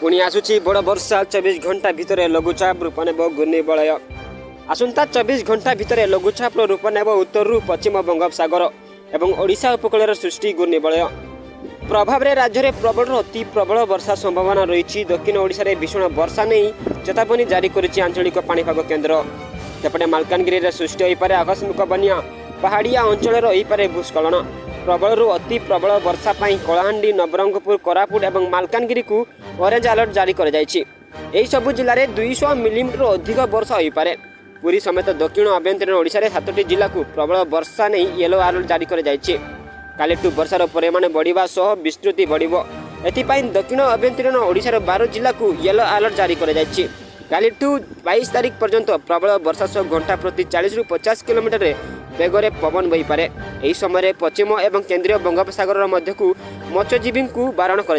पुणी आसुची बड़ वर्षा 24 घंटा भितर लघुचाप रूप नेब घूर्णिबलय। आसंता 24 घंटा भितर लघुचाप रूप नेब उत्तर पश्चिम बंगोपसागर एवं ओडिशा उपकूल सृष्टि घूर्णिबलय प्रभाव में राज्य में प्रबल अति प्रबल वर्षा संभावना रही। दक्षिण ओडिशा रे भीषण वर्षा नहीं चेतावनी जारी करिछि आंचलिक पाणीपाग केन्द्र। सेपटे मालकानगिरी रे सृष्टि होइपारे आकस्मिक बन्या, पहाड़िया अंचल होइपारे भूस्खलन। प्रबल अति प्रबल वर्षा पाई कलाहांडी, नवरंगपुर, कोरापुट और मालकानगिरी को ऑरेंज अलर्ट जारी कर सबु जिले में 200 मिलीमीटर अधिक वर्षा होइपारे। पुरी समेत दक्षिण आभ्यंतरीण ओडिशा रे 7टी जिला को प्रबल वर्षा नहीं येलो अलर्ट जारी कर कालिठू वर्षार परिमाण बढ़िबा सह विस्तृति बढ़िबो। एथिपाई दक्षिण आभ्यंतरीण ओडिशार 12 जिला को येलो अलर्ट जारी कर कालिठू 22 तारीख पर्यंत प्रबल वर्षा सह घंटा प्रति 40 ରୁ 50 किलोमीटर बेगरे पवन बही पारे। यही समय पश्चिम एवं केंद्रीय बंगोपसागर मध्यकू मत्स्यजीवी को बारण कर